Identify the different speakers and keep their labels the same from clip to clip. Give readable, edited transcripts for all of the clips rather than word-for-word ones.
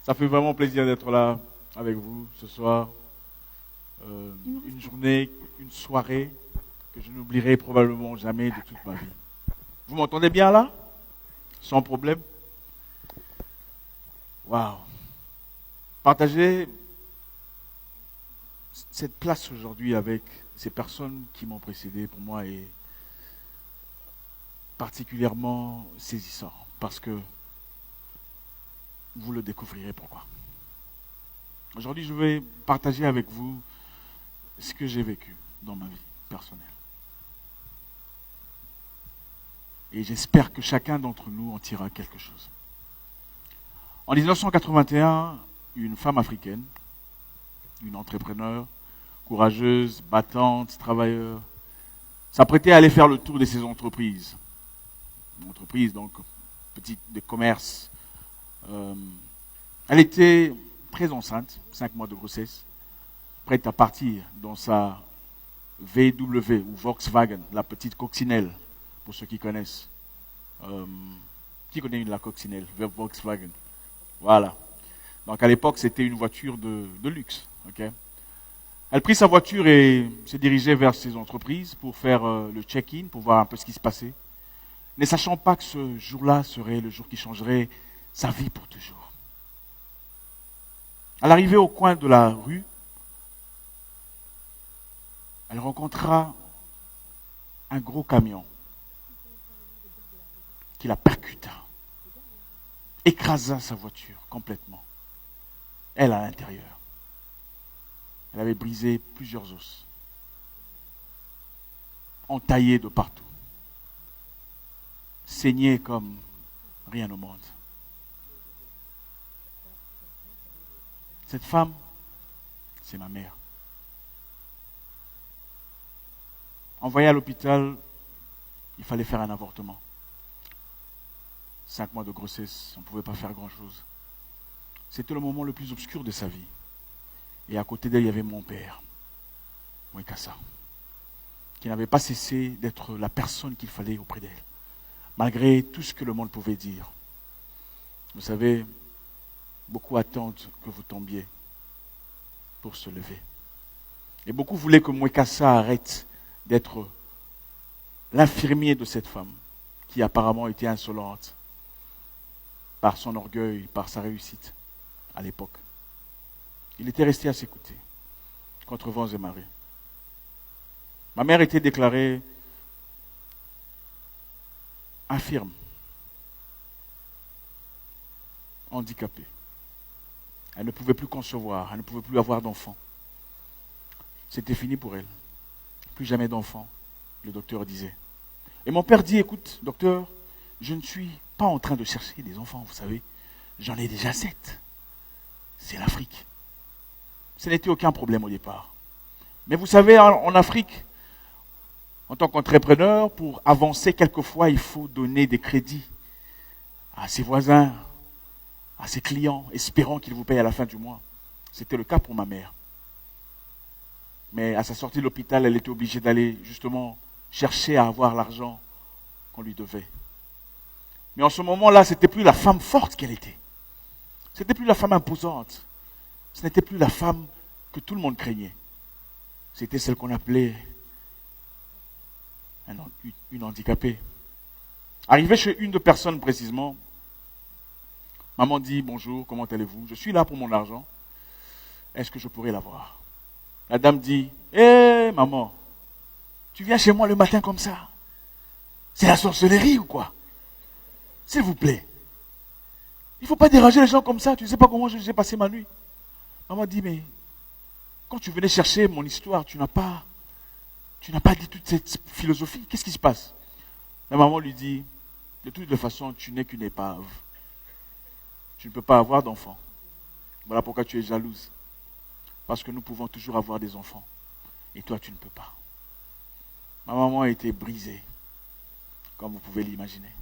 Speaker 1: Ça fait vraiment plaisir d'être là avec vous ce soir. Une journée, une soirée que je n'oublierai probablement jamais de toute ma vie. Vous m'entendez bien là? Sans problème? Waouh! Partagez cette place aujourd'hui avec ces personnes qui m'ont précédé pour moi est particulièrement saisissant parce que vous le découvrirez pourquoi. Aujourd'hui, je vais partager avec vous ce que j'ai vécu dans ma vie personnelle. Et j'espère que chacun d'entre nous en tirera quelque chose. En 1981, une femme africaine, une entrepreneure, courageuse, battante, travailleur, s'apprêtait à aller faire le tour de ses entreprises. Une entreprise, donc, petite de commerce. Elle était très enceinte, 5 mois de grossesse, prête à partir dans sa VW ou Volkswagen, la petite coccinelle, pour ceux qui connaissent. Qui connaît la coccinelle, Volkswagen? Voilà. Donc à l'époque, c'était une voiture de luxe. Okay? Elle prit sa voiture et se dirigeait vers ses entreprises pour faire le check-in, pour voir un peu ce qui se passait, ne sachant pas que ce jour-là serait le jour qui changerait sa vie pour toujours. À l'arrivée au coin de la rue, elle rencontra un gros camion qui la percuta, écrasa sa voiture complètement. Elle à l'intérieur. Elle avait brisé plusieurs os, entaillé de partout, saigné comme rien au monde. Cette femme, c'est ma mère. Envoyée à l'hôpital, il fallait faire un avortement. 5 mois de grossesse, on ne pouvait pas faire grand-chose. C'était le moment le plus obscur de sa vie. Et à côté d'elle, il y avait mon père, Mwekassa, qui n'avait pas cessé d'être la personne qu'il fallait auprès d'elle, malgré tout ce que le monde pouvait dire. Vous savez, beaucoup attendent que vous tombiez pour se lever. Et beaucoup voulaient que Mwekassa arrête d'être l'infirmier de cette femme, qui apparemment était insolente par son orgueil, par sa réussite à l'époque. Il était resté à ses côtés, contre vents et marées. Ma mère était déclarée infirme, handicapée. Elle ne pouvait plus concevoir, elle ne pouvait plus avoir d'enfants. C'était fini pour elle. Plus jamais d'enfants, le docteur disait. Et mon père dit, écoute, docteur, je ne suis pas en train de chercher des enfants, vous savez. J'en ai déjà 7. C'est l'Afrique. Ce n'était aucun problème au départ. Mais vous savez, en Afrique, en tant qu'entrepreneur, pour avancer, quelquefois, il faut donner des crédits à ses voisins, à ses clients, espérant qu'ils vous payent à la fin du mois. C'était le cas pour ma mère. Mais à sa sortie de l'hôpital, elle était obligée d'aller justement chercher à avoir l'argent qu'on lui devait. Mais en ce moment-là, ce n'était plus la femme forte qu'elle était. Ce n'était plus la femme imposante. Ce n'était plus la femme que tout le monde craignait. C'était celle qu'on appelait une handicapée. Arrivée chez une de personnes précisément, maman dit, bonjour, comment allez-vous? Je suis là pour mon argent. Est-ce que je pourrais l'avoir? La dame dit, hé maman, tu viens chez moi le matin comme ça? C'est la sorcellerie ou quoi? S'il vous plaît. Il ne faut pas déranger les gens comme ça. Tu ne sais pas comment j'ai passé ma nuit. Maman dit, mais quand tu venais chercher mon histoire, tu n'as pas dit toute cette philosophie. Qu'est-ce qui se passe? La maman lui dit, de toute façon, tu n'es qu'une épave. Tu ne peux pas avoir d'enfant. Voilà pourquoi tu es jalouse. Parce que nous pouvons toujours avoir des enfants. Et toi, tu ne peux pas. Ma maman a été brisée, comme vous pouvez l'imaginer.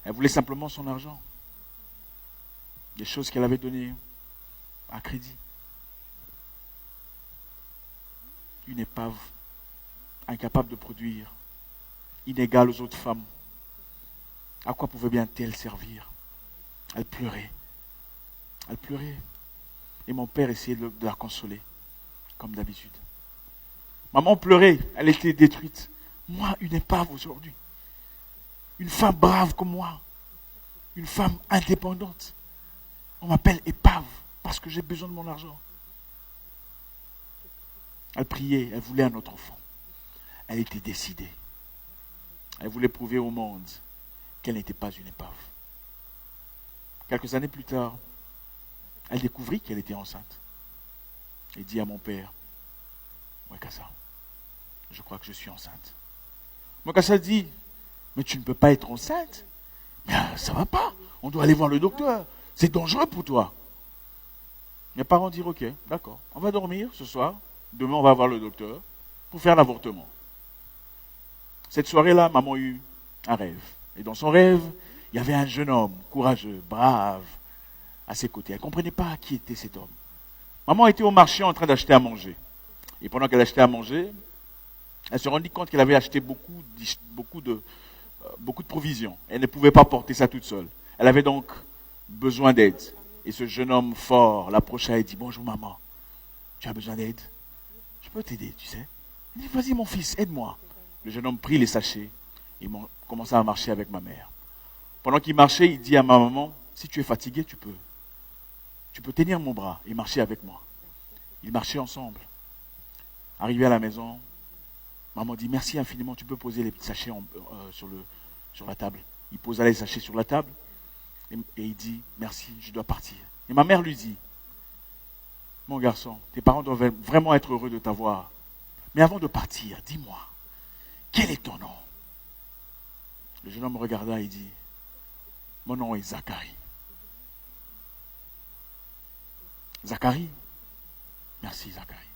Speaker 1: Elle voulait simplement son argent. Des choses qu'elle avait données à crédit. Une épave, incapable de produire, inégale aux autres femmes. À quoi pouvait bien-elle servir? Elle pleurait. Elle pleurait. Et mon père essayait de la consoler, comme d'habitude. Maman pleurait, elle était détruite. Moi, une épave aujourd'hui. Une femme brave comme moi. Une femme indépendante. On m'appelle épave parce que j'ai besoin de mon argent. Elle priait, elle voulait un autre enfant. Elle était décidée. Elle voulait prouver au monde qu'elle n'était pas une épave. Quelques années plus tard, elle découvrit qu'elle était enceinte. Elle dit à mon père, Mwekassa, je crois que je suis enceinte. Mwekassa dit, mais tu ne peux pas être enceinte. Mais ça ne va pas, on doit aller voir le docteur. C'est dangereux pour toi. Mes parents dirent, ok, d'accord, on va dormir ce soir. Demain, on va voir le docteur pour faire l'avortement. Cette soirée-là, maman eut un rêve. Et dans son rêve, il y avait un jeune homme, courageux, brave, à ses côtés. Elle ne comprenait pas qui était cet homme. Maman était au marché en train d'acheter à manger. Et pendant qu'elle achetait à manger, elle se rendit compte qu'elle avait acheté beaucoup de provisions. Elle ne pouvait pas porter ça toute seule. Elle avait donc besoin d'aide. Et ce jeune homme fort l'approcha et dit, bonjour maman, tu as besoin d'aide? Je peux t'aider, tu sais. Il dit, vas-y mon fils, aide-moi. Le jeune homme prit les sachets et commença à marcher avec ma mère. Pendant qu'il marchait, il dit à ma maman, si tu es fatigué, tu peux tenir mon bras et marcher avec moi. Ils marchaient ensemble. Arrivé à la maison, maman dit, merci infiniment, tu peux poser les petits sachets sur la table. Il posa les sachets sur la table et il dit, merci, je dois partir. Et ma mère lui dit, mon garçon, tes parents doivent vraiment être heureux de t'avoir. Mais avant de partir, dis-moi, quel est ton nom? Le jeune homme me regarda et dit, mon nom est Zacharie. Zacharie? Merci Zacharie.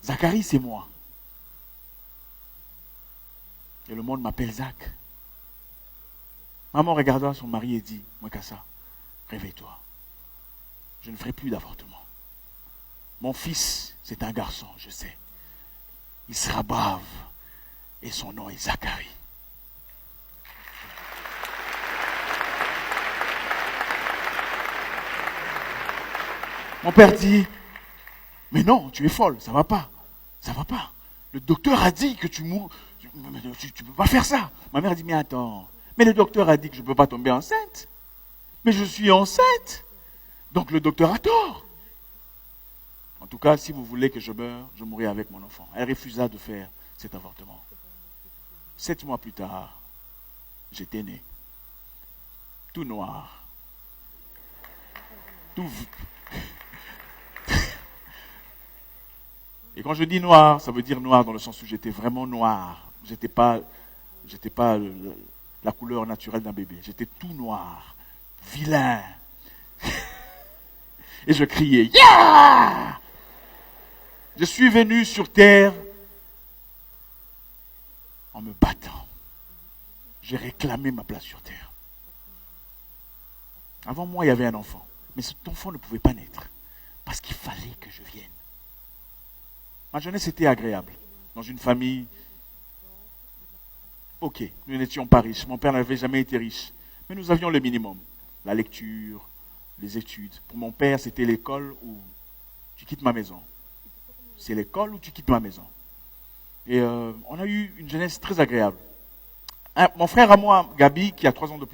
Speaker 1: Zacharie, c'est moi. Et le monde m'appelle Zach. Maman regarda son mari et dit, Mwekassa, réveille-toi. Je ne ferai plus d'avortement. Mon fils, c'est un garçon, je sais. Il sera brave. Et son nom est Zacharie. Mon père dit, mais non, tu es folle, ça va pas. Ça va pas. Le docteur a dit que tu mourras. Tu ne peux pas faire ça. Ma mère dit, mais attends. Mais le docteur a dit que je ne peux pas tomber enceinte. Mais je suis enceinte. Donc le docteur a tort. En tout cas, si vous voulez que je meure, je mourrai avec mon enfant. Elle refusa de faire cet avortement. 7 mois plus tard, j'étais né. Tout noir. Tout. Et quand je dis noir, ça veut dire noir dans le sens où j'étais vraiment noir. J'étais pas la couleur naturelle d'un bébé. J'étais tout noir, vilain. Et je criais, yeah! Je suis venu sur terre en me battant. J'ai réclamé ma place sur terre. Avant moi, il y avait un enfant. Mais cet enfant ne pouvait pas naître. Parce qu'il fallait que je vienne. Ma jeunesse était agréable. Dans une famille, ok, nous n'étions pas riches. Mon père n'avait jamais été riche. Mais nous avions le minimum. La lecture, les études. Pour mon père, c'était l'école où tu quittes ma maison. C'est l'école où tu quittes ma maison. Et on a eu une jeunesse très agréable. Mon frère à moi, Gabi, qui a 3 ans de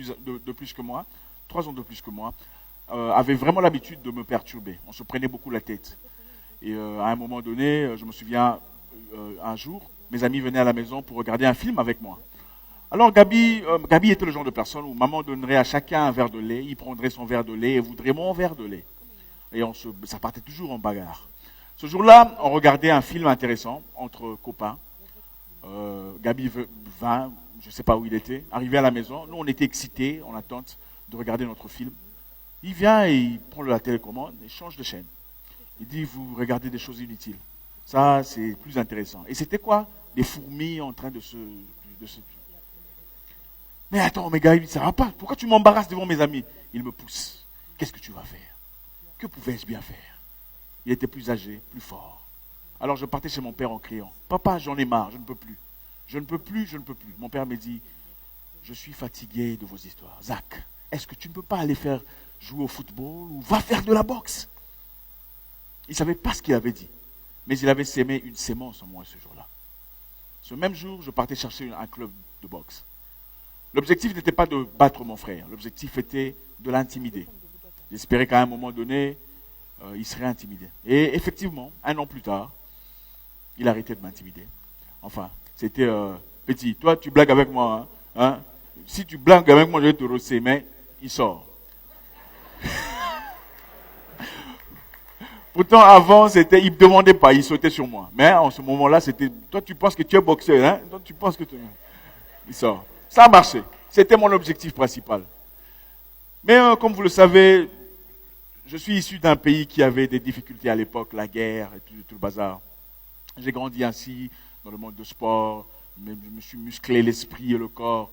Speaker 1: plus que moi, 3 ans de plus que moi, avait vraiment l'habitude de me perturber. On se prenait beaucoup la tête. Et à un moment donné, je me souviens, un jour, mes amis venaient à la maison pour regarder un film avec moi. Alors Gabi était le genre de personne où maman donnerait à chacun un verre de lait, il prendrait son verre de lait et voudrait mon verre de lait. Et ça partait toujours en bagarre. Ce jour-là, on regardait un film intéressant entre copains. Gabi vint, je ne sais pas où il était, arrivé à la maison. Nous, on était excités, en attente de regarder notre film. Il vient et il prend la télécommande et change de chaîne. Il dit, vous regardez des choses inutiles. Ça, c'est plus intéressant. Et c'était quoi? Des fourmis en train de se... Mais attends, mes gars, ça va pas. Pourquoi tu m'embarrasses devant mes amis? Il me pousse. Qu'est-ce que tu vas faire? Que pouvais-je bien faire? Il était plus âgé, plus fort. Alors je partais chez mon père en criant, papa, j'en ai marre, je ne peux plus. Je ne peux plus, je ne peux plus. Mon père me dit, je suis fatigué de vos histoires. Zach, est-ce que tu ne peux pas aller jouer au football ou va faire de la boxe? Il ne savait pas ce qu'il avait dit, mais il avait sémé une sémence en moi ce jour-là. Ce même jour, je partais chercher un club de boxe. L'objectif n'était pas de battre mon frère, l'objectif était de l'intimider. J'espérais qu'à un moment donné, il serait intimidé. Et effectivement, 1 an plus tard, il arrêtait de m'intimider. Enfin, c'était petit. Toi, tu blagues avec moi. Hein? Si tu blagues avec moi, je vais te rosser, mais il sort. Pourtant, avant, il ne me demandait pas, il sautait sur moi. Mais en ce moment-là, c'était, toi, tu penses que tu es boxeur, hein? Toi, tu penses que tu... Il sort. Ça a marché. C'était mon objectif principal. Mais comme vous le savez, je suis issu d'un pays qui avait des difficultés à l'époque, la guerre et tout le bazar. J'ai grandi ainsi, dans le monde du sport, je me suis musclé l'esprit et le corps.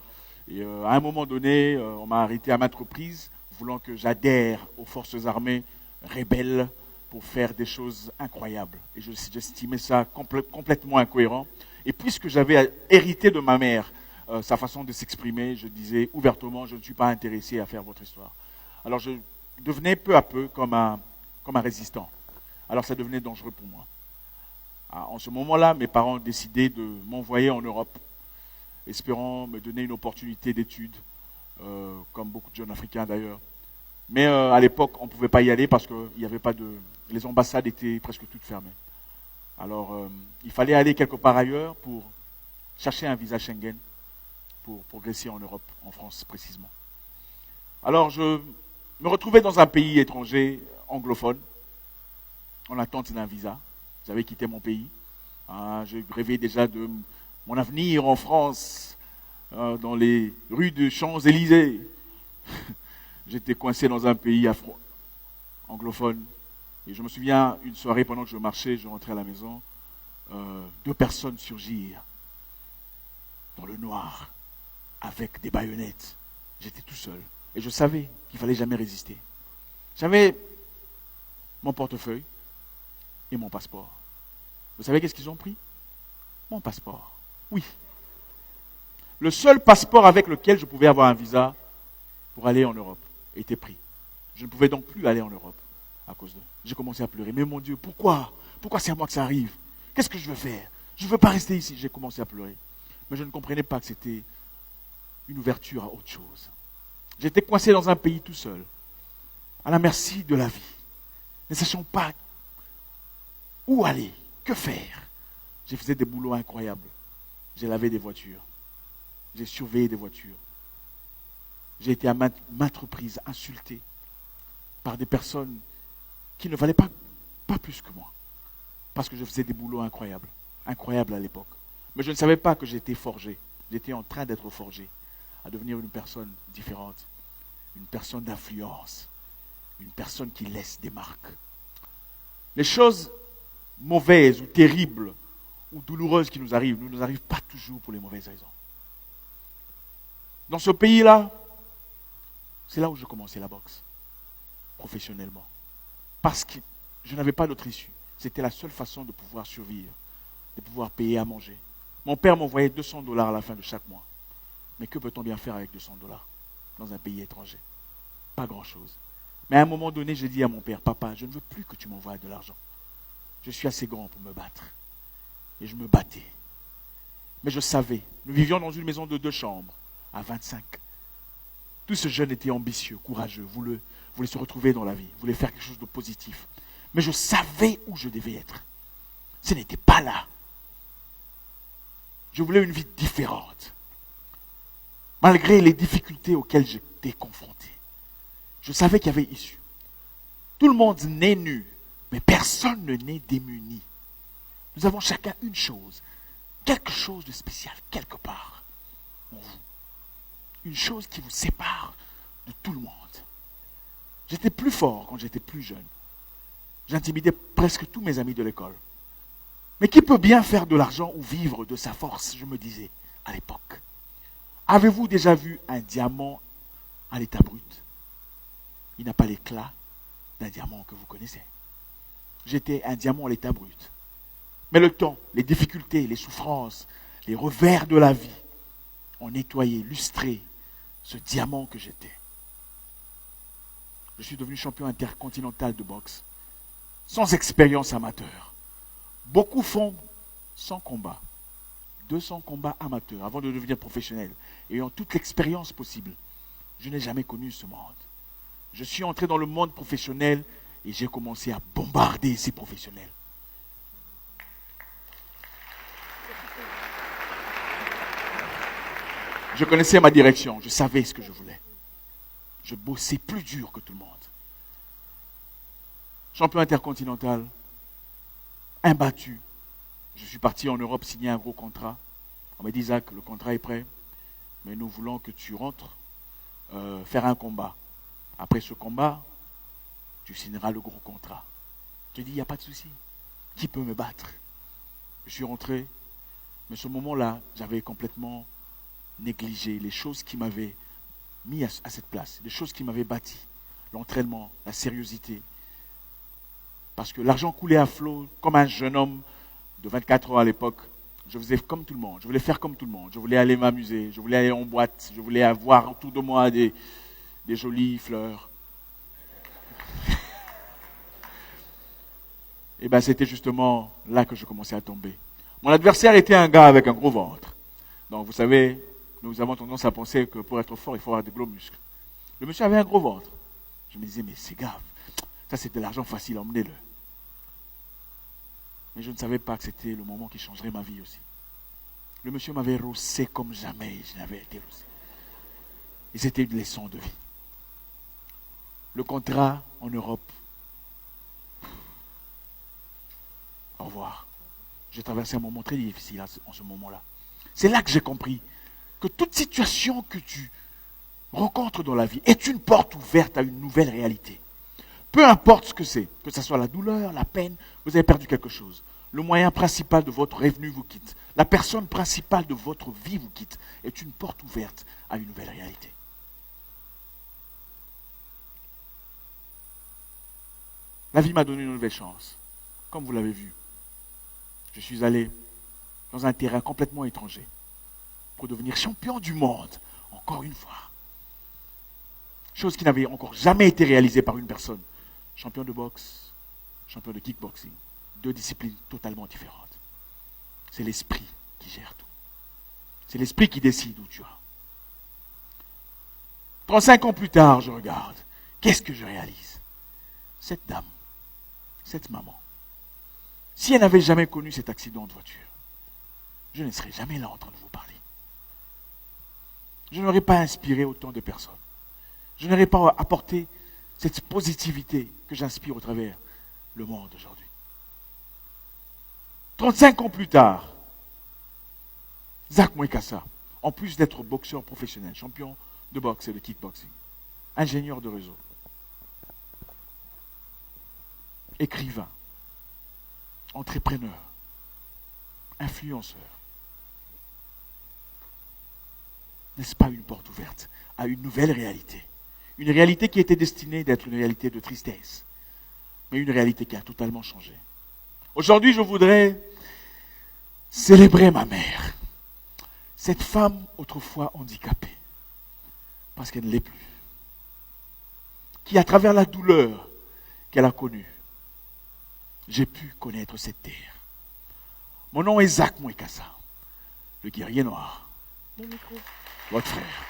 Speaker 1: Et à un moment donné, on m'a arrêté à maintes reprises, voulant que j'adhère aux forces armées rebelles pour faire des choses incroyables. Et j'estimais ça complètement incohérent. Et puisque j'avais hérité de ma mère sa façon de s'exprimer, je disais ouvertement, je ne suis pas intéressé à faire votre histoire. Alors je devenais peu à peu comme un résistant. Alors ça devenait dangereux pour moi. En ce moment-là, mes parents ont décidé de m'envoyer en Europe, espérant me donner une opportunité d'études, comme beaucoup de jeunes Africains d'ailleurs. Mais à l'époque, on ne pouvait pas y aller parce que il y avait pas les ambassades étaient presque toutes fermées. Alors, il fallait aller quelque part ailleurs pour chercher un visa Schengen pour progresser en Europe, en France précisément. Alors, je me retrouvais dans un pays étranger, anglophone, en attente d'un visa. J'avais quitté mon pays. Je rêvais déjà de mon avenir en France, dans les rues de Champs-Élysées. J'étais coincé dans un pays anglophone. Et je me souviens, une soirée, pendant que je marchais, je rentrais à la maison, 2 personnes surgirent dans le noir, avec des baïonnettes. J'étais tout seul. Et je savais qu'il ne fallait jamais résister. J'avais mon portefeuille et mon passeport. Vous savez qu'est-ce qu'ils ont pris? Mon passeport. Oui. Le seul passeport avec lequel je pouvais avoir un visa pour aller en Europe était pris. Je ne pouvais donc plus aller en Europe à cause d'eux. J'ai commencé à pleurer. Mais mon Dieu, pourquoi? Pourquoi c'est à moi que ça arrive? Qu'est-ce que je veux faire? Je ne veux pas rester ici. J'ai commencé à pleurer. Mais je ne comprenais pas que c'était une ouverture à autre chose. J'étais coincé dans un pays tout seul, à la merci de la vie, ne sachant pas où aller, que faire. J'ai fait des boulots incroyables. J'ai lavé des voitures. J'ai surveillé des voitures. J'ai été à maintes reprises insulté par des personnes qui ne valaient pas plus que moi. Parce que je faisais des boulots incroyables. Incroyables à l'époque. Mais je ne savais pas que j'étais forgé. J'étais en train d'être forgé à devenir une personne différente. Une personne d'influence. Une personne qui laisse des marques. Les choses mauvaises ou terribles ou douloureuses qui nous arrivent, ne nous arrivent pas toujours pour les mauvaises raisons. Dans ce pays-là, c'est là où je commençais la boxe, professionnellement. Parce que je n'avais pas d'autre issue. C'était la seule façon de pouvoir survivre, de pouvoir payer à manger. Mon père m'envoyait $200 à la fin de chaque mois. Mais que peut-on bien faire avec $200 dans un pays étranger? Pas grand-chose. Mais à un moment donné, j'ai dit à mon père, papa, je ne veux plus que tu m'envoies de l'argent. Je suis assez grand pour me battre. Et je me battais. Mais je savais, nous vivions dans une maison de 2 chambres, à 25. Tous ces jeunes étaient ambitieux, courageux, voulaient se retrouver dans la vie, voulaient faire quelque chose de positif. Mais je savais où je devais être. Ce n'était pas là. Je voulais une vie différente. Malgré les difficultés auxquelles j'étais confronté. Je savais qu'il y avait issue. Tout le monde naît nu, mais personne ne naît démuni. Nous avons chacun une chose, quelque chose de spécial, quelque part, en vous. Une chose qui vous sépare de tout le monde. J'étais plus fort quand j'étais plus jeune. J'intimidais presque tous mes amis de l'école. Mais qui peut bien faire de l'argent ou vivre de sa force, je me disais à l'époque. Avez-vous déjà vu un diamant à l'état brut? Il n'a pas l'éclat d'un diamant que vous connaissez. J'étais un diamant à l'état brut. Mais le temps, les difficultés, les souffrances, les revers de la vie ont nettoyé, lustré ce diamant que j'étais. Je suis devenu champion intercontinental de boxe, sans expérience amateur. Beaucoup font 100 combats, 200 combats amateurs avant de devenir professionnel, ayant toute l'expérience possible. Je n'ai jamais connu ce monde. Je suis entré dans le monde professionnel et j'ai commencé à bombarder ces professionnels. Je connaissais ma direction, je savais ce que je voulais. Je bossais plus dur que tout le monde. Champion intercontinental, imbattu. Je suis parti en Europe signer un gros contrat. On m'a dit, Isaac, le contrat est prêt, mais nous voulons que tu rentres faire un combat. Après ce combat, tu signeras le gros contrat. Je dis, il n'y a pas de souci. Qui peut me battre? Je suis rentré, mais ce moment-là, j'avais complètement négligé les choses qui m'avaient mis à cette place, les choses qui m'avaient bâti, l'entraînement, la sérieuxité. Parce que l'argent coulait à flot, comme un jeune homme de 24 ans à l'époque. Je faisais comme tout le monde, je voulais faire comme tout le monde, je voulais aller m'amuser, je voulais aller en boîte, je voulais avoir autour de moi des jolies fleurs. Et bien c'était justement là que je commençais à tomber. Mon adversaire était un gars avec un gros ventre. Donc vous savez, nous avons tendance à penser que pour être fort, il faut avoir des gros muscles. Le monsieur avait un gros ventre. Je me disais, mais c'est grave, ça c'est de l'argent facile, emmenez-le. Mais je ne savais pas que c'était le moment qui changerait ma vie aussi. Le monsieur m'avait rossé comme jamais je n'avais été rossé. Et c'était une leçon de vie. Le contrat en Europe. Au revoir. J'ai traversé un moment très difficile en ce moment-là. C'est là que j'ai compris que toute situation que tu rencontres dans la vie est une porte ouverte à une nouvelle réalité. Peu importe ce que c'est, que ce soit la douleur, la peine, vous avez perdu quelque chose. Le moyen principal de votre revenu vous quitte. La personne principale de votre vie vous quitte. Est une porte ouverte à une nouvelle réalité. La vie m'a donné une nouvelle chance. Comme vous l'avez vu, je suis allé dans un terrain complètement étranger pour devenir champion du monde, encore une fois. Chose qui n'avait encore jamais été réalisée par une personne. Champion de boxe, champion de kickboxing. Deux disciplines totalement différentes. C'est l'esprit qui gère tout. C'est l'esprit qui décide où tu vas. 35 ans plus tard, je regarde. Qu'est-ce que je réalise? Cette dame, cette maman, si elle n'avait jamais connu cet accident de voiture, je ne serais jamais là en train de vous parler. Je n'aurais pas inspiré autant de personnes. Je n'aurais pas apporté cette positivité que j'inspire au travers le monde aujourd'hui. 35 ans plus tard, Zach Mwekassa, en plus d'être boxeur professionnel, champion de boxe et de kickboxing, ingénieur de réseau, écrivain, entrepreneur, influenceur, n'est-ce pas une porte ouverte à une nouvelle réalité? Une réalité qui était destinée d'être une réalité de tristesse, mais une réalité qui a totalement changé. Aujourd'hui, je voudrais célébrer ma mère, cette femme autrefois handicapée, parce qu'elle ne l'est plus, qui à travers la douleur qu'elle a connue, j'ai pu connaître cette terre. Mon nom est Zach Mwekassa, le guerrier noir, votre frère.